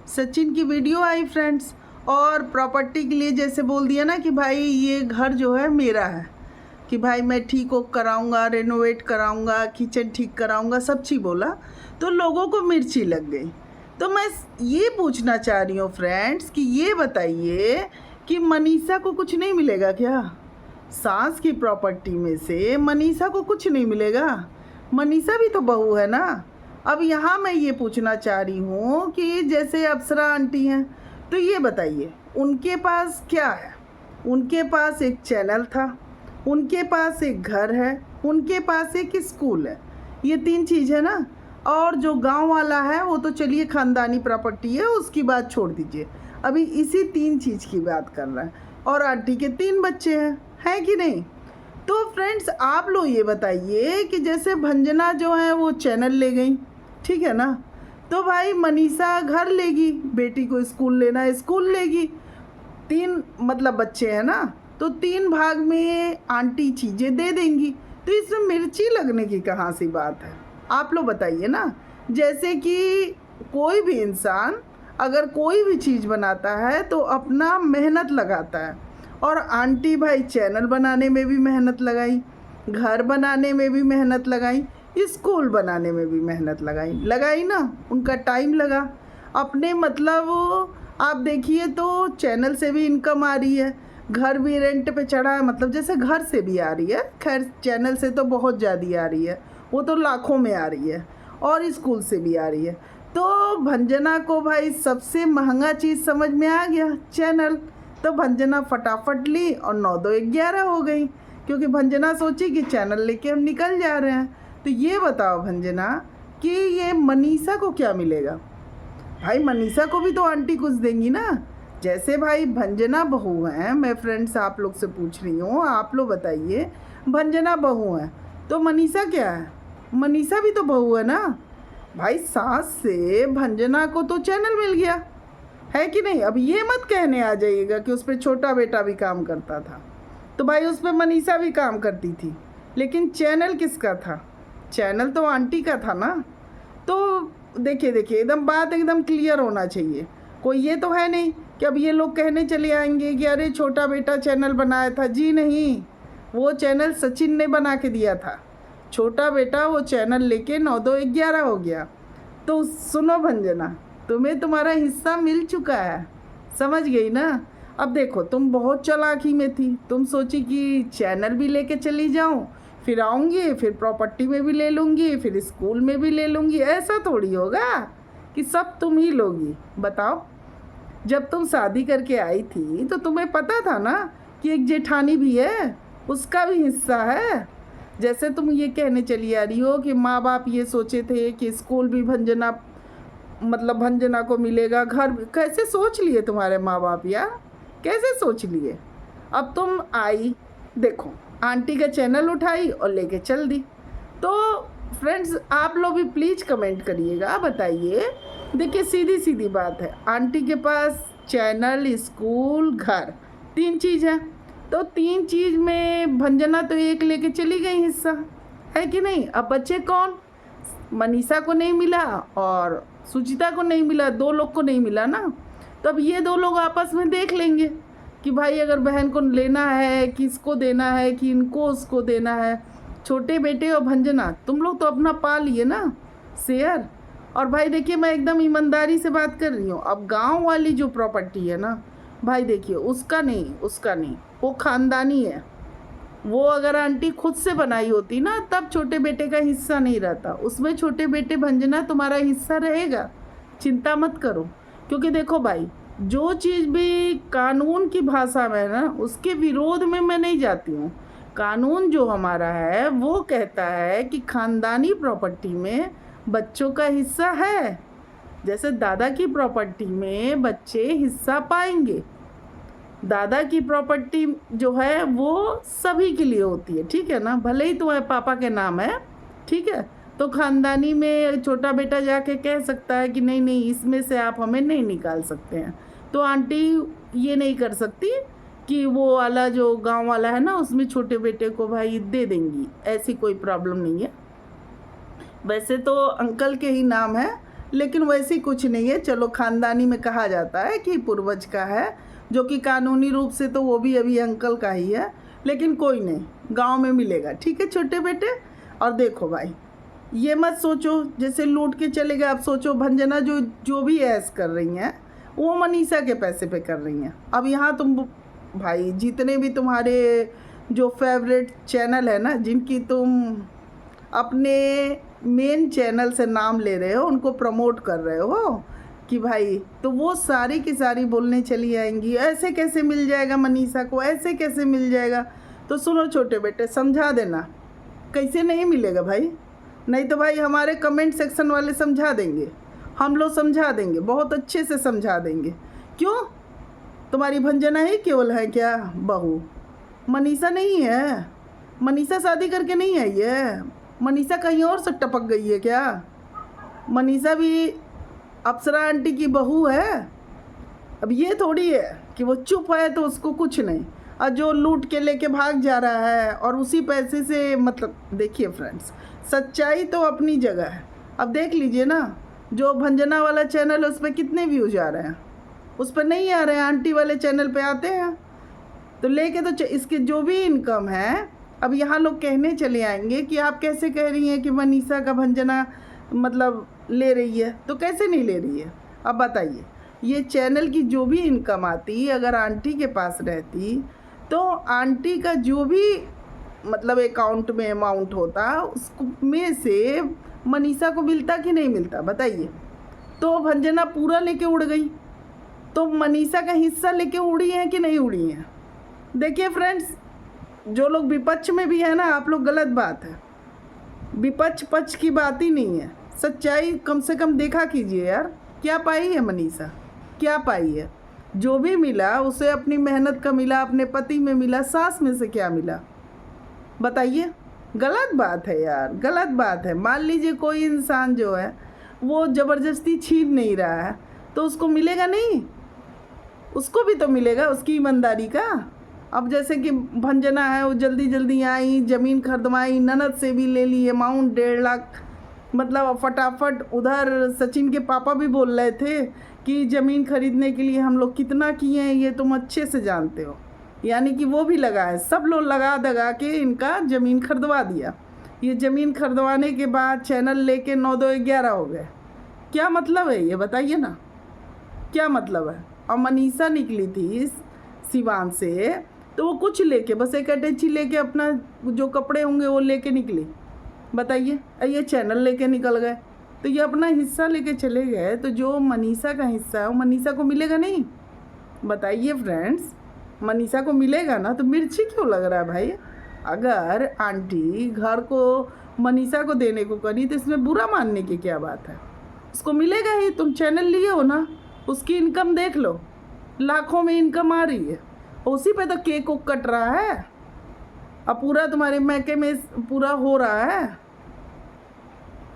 सचिन की वीडियो आई फ्रेंड्स, और प्रॉपर्टी के लिए जैसे बोल दिया ना कि भाई ये घर जो है मेरा है, कि भाई मैं ठीक हो कराऊंगा, रेनोवेट कराऊंगा, किचन ठीक कराऊंगा, सब चीज़ बोला तो लोगों को मिर्ची लग गई। तो मैं ये पूछना चाह रही हूँ फ्रेंड्स कि ये बताइए कि मनीषा को कुछ नहीं मिलेगा क्या? सास की प्रॉपर्टी में से मनीषा को कुछ नहीं मिलेगा? मनीषा भी तो बहू है ना। अब यहाँ मैं ये पूछना चाह रही हूँ कि जैसे अप्सरा आंटी हैं, तो ये बताइए उनके पास क्या है? उनके पास एक चैनल था, उनके पास एक घर है, उनके पास एक स्कूल है, ये 3 चीज़ है ना। और जो गांव वाला है वो तो चलिए ख़ानदानी प्रॉपर्टी है, उसकी बात छोड़ दीजिए, अभी इसी 3 चीज़ की बात कर रहे हैं। और आंटी के 3 बच्चे हैं कि नहीं? तो फ्रेंड्स आप लोग ये बताइए कि जैसे भंजना जो है वो चैनल ले गई, ठीक है ना, तो भाई मनीषा घर लेगी, बेटी को स्कूल लेना है स्कूल लेगी, 3 मतलब बच्चे हैं ना, तो 3 भाग में आंटी चीज़ें दे देंगी, तो इसमें मिर्ची लगने की कहाँ सी बात है? आप लोग बताइए ना। जैसे कि कोई भी इंसान अगर कोई भी चीज़ बनाता है तो अपना मेहनत लगाता है, और आंटी भाई चैनल बनाने में भी मेहनत लगाई, घर बनाने में भी मेहनत लगाई, स्कूल बनाने में भी मेहनत लगाई ना, उनका टाइम लगा अपने, मतलब आप देखिए तो चैनल से भी इनकम आ रही है, घर भी रेंट पे चढ़ा है, मतलब जैसे घर से भी आ रही है, खैर चैनल से तो बहुत ज़्यादा आ रही है, वो तो लाखों में आ रही है, और स्कूल से भी आ रही है। तो भंजना को भाई सबसे महंगा चीज़ समझ में आ गया, चैनल। तो भंजना फटाफट ली और 9 2 11 हो गई, क्योंकि भंजना सोची कि चैनल लेके हम निकल जा रहे हैं। तो ये बताओ भंजना कि ये मनीषा को क्या मिलेगा? भाई मनीषा को भी तो आंटी कुछ देंगी ना। जैसे भाई भंजना बहू हैं, मैं फ्रेंड्स आप लोग से पूछ रही हूँ, आप लोग बताइए, भंजना बहू हैं तो मनीषा क्या है? मनीषा भी तो बहू है ना। भाई सास से भंजना को तो चैनल मिल गया है कि नहीं? अब ये मत कहने आ जाइएगा कि उस पर छोटा बेटा भी काम करता था, तो भाई उस पर मनीषा भी काम करती थी, लेकिन चैनल किसका था? चैनल तो आंटी का था ना। तो देखिए एकदम बात एकदम क्लियर होना चाहिए। कोई ये तो है नहीं कि अब ये लोग कहने चले आएंगे कि अरे छोटा बेटा चैनल बनाया था। जी नहीं, वो चैनल सचिन ने बना के दिया था, छोटा बेटा वो चैनल लेके 9 2 11 हो गया। तो सुनो भंजना, तुम्हें तुम्हारा हिस्सा मिल चुका है, समझ गई ना। अब देखो तुम बहुत चालाकी में थी, तुम सोची कि चैनल भी लेके चली जाऊं, फिर आऊँगी, फिर प्रॉपर्टी में भी ले लूँगी, फिर स्कूल में भी ले लूँगी। ऐसा थोड़ी होगा कि सब तुम ही लोगी। बताओ, जब तुम शादी करके आई थी तो तुम्हें पता था ना कि एक जेठानी भी है, उसका भी हिस्सा है। जैसे तुम ये कहने चली आ रही हो कि माँ बाप ये सोचे थे कि स्कूल भी भंजना मतलब भंजना को मिलेगा, घर कैसे सोच लिए तुम्हारे माँ बाप यार, कैसे सोच लिए? अब तुम आई, देखो आंटी का चैनल उठाई और लेके चल दी। तो फ्रेंड्स आप लोग भी प्लीज़ कमेंट करिएगा, बताइए। देखिए सीधी सीधी बात है, आंटी के पास चैनल, स्कूल, घर, 3 चीज़ है, तो 3 चीज़ में भंजना तो एक लेके चली गई हिस्सा, है कि नहीं? अब बच्चे कौन? मनीषा को नहीं मिला और सुचिता को नहीं मिला, 2 लोग को नहीं मिला ना। तो अब ये 2 लोग आपस में देख लेंगे कि भाई अगर बहन को लेना है, किसको देना है, कि इनको उसको देना है। छोटे बेटे और भंजना तुम लोग तो अपना पा लिए ना शेयर। और भाई देखिए मैं एकदम ईमानदारी से बात कर रही हूँ। अब गांव वाली जो प्रॉपर्टी है ना भाई, देखिए उसका नहीं, वो ख़ानदानी है। वो अगर आंटी खुद से बनाई होती ना तब छोटे बेटे का हिस्सा नहीं रहता, उसमें छोटे बेटे भंजना तुम्हारा हिस्सा रहेगा, चिंता मत करो। क्योंकि देखो भाई, जो चीज़ भी कानून की भाषा में है ना, उसके विरोध में मैं नहीं जाती हूँ। कानून जो हमारा है वो कहता है कि ख़ानदानी प्रॉपर्टी में बच्चों का हिस्सा है। जैसे दादा की प्रॉपर्टी में बच्चे हिस्सा पाएंगे, दादा की प्रॉपर्टी जो है वो सभी के लिए होती है, ठीक है ना, भले ही तुम्हारे पापा के नाम है, ठीक है। तो ख़ानदानी में छोटा बेटा जाके कह सकता है कि नहीं नहीं इसमें से आप हमें नहीं निकाल सकते हैं। तो आंटी ये नहीं कर सकती कि वो वाला जो गांव वाला है ना उसमें छोटे बेटे को भाई दे देंगी, ऐसी कोई प्रॉब्लम नहीं है। वैसे तो अंकल के ही नाम है, लेकिन वैसे कुछ नहीं है। चलो, ख़ानदानी में कहा जाता है कि पूर्वज का है, जो कि कानूनी रूप से तो वो भी अभी अंकल का ही है, लेकिन कोई नहीं, गांव में मिलेगा। ठीक है छोटे बेटे। और देखो भाई, ये मत सोचो जैसे लूट के चले गए। आप सोचो भंजना जो जो भी ऐश कर रही हैं वो मनीषा के पैसे पे कर रही हैं। अब यहाँ तुम भाई जितने भी तुम्हारे जो फेवरेट चैनल है ना, जिनकी तुम अपने मेन चैनल से नाम ले रहे हो, उनको प्रमोट कर रहे हो कि भाई, तो वो सारी की सारी बोलने चली आएंगी ऐसे कैसे मिल जाएगा मनीषा को, ऐसे कैसे मिल जाएगा। तो सुनो छोटे बेटे, समझा देना कैसे नहीं मिलेगा भाई। नहीं तो भाई हमारे कमेंट सेक्शन वाले समझा देंगे, हम लोग समझा देंगे, बहुत अच्छे से समझा देंगे। क्यों? तुम्हारी भंजना ही केवल है क्या बहू? मनीषा नहीं है। मनीषा शादी करके नहीं आई है। मनीषा कहीं और से टपक गई है क्या? मनीषा भी अप्सरा आंटी की बहू है। अब ये थोड़ी है कि वो चुप है तो उसको कुछ नहीं, और जो लूट के लेके भाग जा रहा है और उसी पैसे से, मतलब देखिए फ्रेंड्स, सच्चाई तो अपनी जगह है। अब देख लीजिए ना, जो भंजना वाला चैनल है उस पर कितने व्यूज आ रहे हैं, उस पर नहीं आ रहे हैं, आंटी वाले चैनल पे आते हैं। तो लेके तो इसके जो भी इनकम है, अब यहाँ लोग कहने चले आएंगे कि आप कैसे कह रही हैं कि मनीषा का भंजना मतलब ले रही है, तो कैसे नहीं ले रही है? अब बताइए, ये चैनल की जो भी इनकम आती अगर आंटी के पास रहती, तो आंटी का जो भी मतलब अकाउंट में अमाउंट होता उसमें से मनीषा को मिलता कि नहीं मिलता बताइए। तो भंजना पूरा लेके उड़ गई, तो मनीषा का हिस्सा लेके उड़ी है कि नहीं उड़ी है? देखिए फ्रेंड्स, जो लोग विपक्ष में भी है ना, आप लोग गलत बात है। विपक्ष पक्ष की बात ही नहीं है, सच्चाई कम से कम देखा कीजिए यार। क्या पाई है मनीषा? क्या पाई है? जो भी मिला उसे अपनी मेहनत का मिला, अपने पति में मिला, सास में से क्या मिला बताइए। गलत बात है यार, गलत बात है। मान लीजिए कोई इंसान जो है वो ज़बरदस्ती छीन नहीं रहा है, तो उसको मिलेगा नहीं? उसको भी तो मिलेगा उसकी ईमानदारी का। अब जैसे कि भंजना है, वो जल्दी जल्दी आई, ज़मीन खरीदवाई, ननद से भी ले ली अमाउंट 1.5 लाख, मतलब फटाफट। उधर सचिन के पापा भी बोल रहे थे कि ज़मीन खरीदने के लिए हम लोग कितना किए हैं, ये तुम अच्छे से जानते हो। यानी कि वो भी लगा है, सब लोग लगा दगा के इनका ज़मीन खरीदवा दिया। ये ज़मीन खरीदवाने के बाद चैनल लेके 9-2-11 हो गए। क्या मतलब है ये बताइए ना, क्या मतलब है? और मनीषा निकली थी सिवान से, तो वो कुछ लेके, बस एक अटैची लेके, अपना जो कपड़े होंगे वो लेके निकली बताइए। ये चैनल लेके निकल गए, तो ये अपना हिस्सा लेके चले गए। तो जो मनीषा का हिस्सा है वो मनीषा को मिलेगा नहीं बताइए फ्रेंड्स। मनीषा को मिलेगा ना, तो मिर्ची क्यों लग रहा है भाई? अगर आंटी घर को मनीषा को देने को करी तो इसमें बुरा मानने की क्या बात है? उसको मिलेगा ही। तुम चैनल लिए हो ना, उसकी इनकम देख लो, लाखों में इनकम आ रही है, उसी पे तो केक उक कट रहा है। अब पूरा तुम्हारे मैके में पूरा हो रहा है।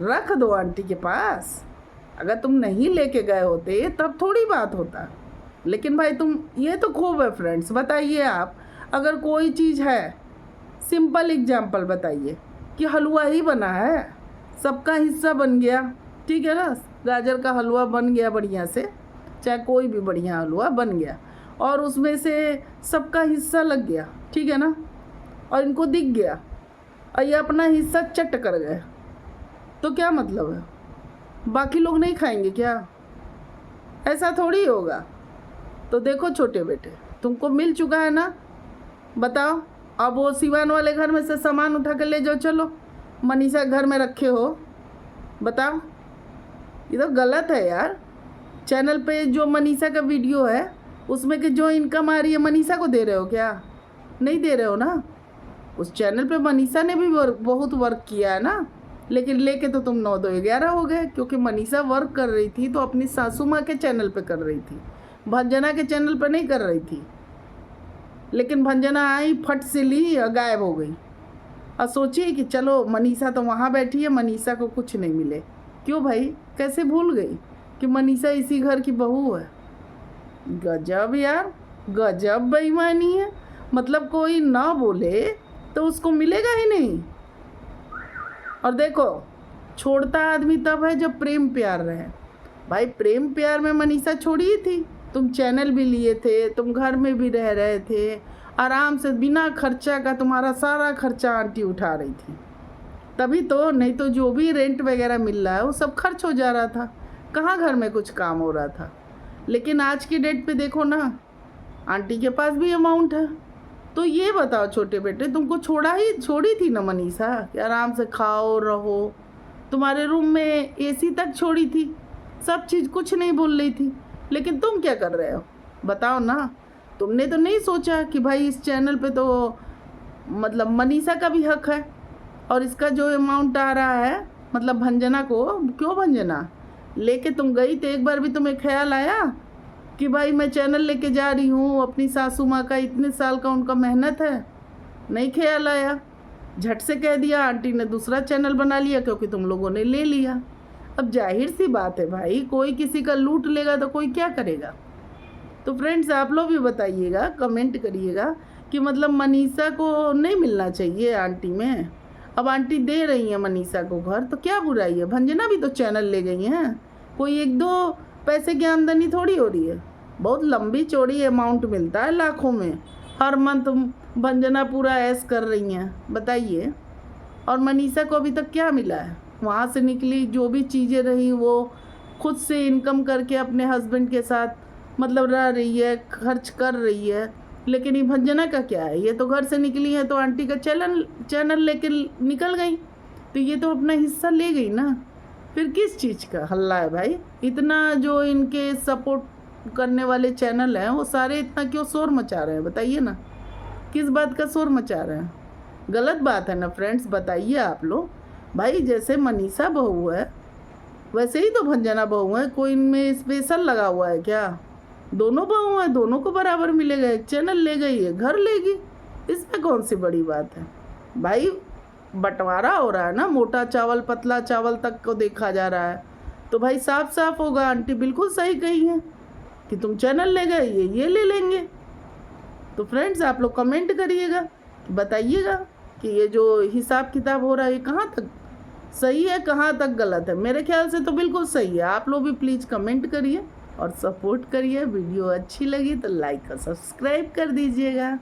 रख दो आंटी के पास। अगर तुम नहीं लेके गए होते तब थोड़ी बात होता, लेकिन भाई तुम, ये तो खूब है फ्रेंड्स। बताइए आप, अगर कोई चीज़ है, सिंपल एग्जांपल बताइए कि हलवा ही बना है, सबका हिस्सा बन गया, ठीक है ना, गाजर का हलवा बन गया बढ़िया से, चाहे कोई भी बढ़िया हलवा बन गया, और उसमें से सबका हिस्सा लग गया, ठीक है ना, और इनको दिख गया, और ये अपना हिस्सा चट कर गए, तो क्या मतलब है? बाकी लोग नहीं खाएंगे क्या? ऐसा थोड़ी होगा। तो देखो छोटे बेटे, तुमको मिल चुका है ना, बताओ। अब वो सिवान वाले घर में से सामान उठा कर ले जाओ, चलो मनीषा घर में रखे हो, बताओ। ये तो गलत है यार। चैनल पे जो मनीषा का वीडियो है उसमें कि जो इनकम आ रही है मनीषा को दे रहे हो क्या? नहीं दे रहे हो ना। उस चैनल पे मनीषा ने भी बहुत वर्क किया है ना, लेकिन लेके तो तुम 9-2-11 हो गए, क्योंकि मनीषा वर्क कर रही थी तो अपनी सासू माँ के चैनल पे कर रही थी, भंजना के चैनल पर नहीं कर रही थी। लेकिन भंजना आई, फट से ली और गायब हो गई। और सोचिए कि चलो मनीषा तो वहाँ बैठी है, मनीषा को कुछ नहीं मिले। क्यों भाई? कैसे भूल गई कि मनीषा इसी घर की बहू है? गजब यार, गजब बेईमानी है। मतलब कोई ना बोले तो उसको मिलेगा ही नहीं। और देखो, छोड़ता आदमी तब है जब प्रेम प्यार रहे। भाई प्रेम प्यार में मनीषा छोड़ी ही थी, तुम चैनल भी लिए थे, तुम घर में भी रह रहे थे, आराम से बिना खर्चा का तुम्हारा सारा खर्चा आंटी उठा रही थी, तभी तो, नहीं तो जो भी रेंट वगैरह मिल रहा है वो सब खर्च हो जा रहा था, कहाँ घर में कुछ काम हो रहा था। लेकिन आज की डेट पे देखो ना, आंटी के पास भी अमाउंट है। तो ये बताओ छोटे बेटे, तुमको छोड़ी थी ना मनीषा कि आराम से खाओ रहो, तुम्हारे रूम में एसी तक छोड़ी थी, सब चीज़ कुछ नहीं बोल रही थी, लेकिन तुम क्या कर रहे हो बताओ ना। तुमने तो नहीं सोचा कि भाई इस चैनल पे तो मतलब मनीषा का भी हक है, और इसका जो अमाउंट आ रहा है मतलब भंजना को, क्यों भंजना लेके तुम गई तो एक बार भी तुम्हें ख्याल आया कि भाई मैं चैनल लेके जा रही हूँ, अपनी सासू माँ का इतने साल का उनका मेहनत है, नहीं ख्याल आया, झट से कह दिया, आंटी ने दूसरा चैनल बना लिया क्योंकि तुम लोगों ने ले लिया। अब जाहिर सी बात है भाई, कोई किसी का लूट लेगा तो कोई क्या करेगा। तो फ्रेंड्स आप लोग भी बताइएगा, कमेंट करिएगा कि मतलब मनीषा को नहीं मिलना चाहिए आंटी में। अब आंटी दे रही हैं मनीषा को घर तो क्या बुराई है, भंजना भी तो चैनल ले गई हैं, कोई एक दो पैसे की आमदनी थोड़ी हो रही है, बहुत लंबी चौड़ी अमाउंट मिलता है लाखों में, हर मंथ भंजना पूरा ऐश कर रही हैं बताइए। और मनीषा को अभी तक क्या मिला है, वहाँ से निकली जो भी चीज़ें रही वो खुद से इनकम करके अपने हस्बैंड के साथ मतलब रह रही है, खर्च कर रही है। लेकिन ये भंजना का क्या है, ये तो घर से निकली है तो आंटी का चैनल लेके निकल गई, तो ये तो अपना हिस्सा ले गई ना, फिर किस चीज़ का हल्ला है भाई। इतना जो इनके सपोर्ट करने वाले चैनल हैं वो सारे इतना क्यों शोर मचा रहे हैं बताइए ना, किस बात का शोर मचा रहे हैं, गलत बात है ना फ्रेंड्स, बताइए आप लोग। भाई जैसे मनीषा बहू है वैसे ही तो भंजना बहू है, कोई इनमें स्पेशल लगा हुआ है क्या, दोनों बहू हैं, दोनों को बराबर मिलेगा, एक चैनल ले गई है घर लेगी, इसमें कौन सी बड़ी बात है भाई। बंटवारा हो रहा है ना, मोटा चावल पतला चावल तक को देखा जा रहा है, तो भाई साफ साफ होगा, आंटी बिल्कुल सही कही है कि तुम चैनल ले गए ये ले लेंगे। तो फ्रेंड्स आप लोग कमेंट करिएगा, बताइएगा कि ये जो हिसाब किताब हो रहा है ये कहाँ तक सही है कहाँ तक गलत है। मेरे ख्याल से तो बिल्कुल सही है। आप लोग भी प्लीज़ कमेंट करिए और सपोर्ट करिए। वीडियो अच्छी लगी तो लाइक और सब्सक्राइब कर दीजिएगा।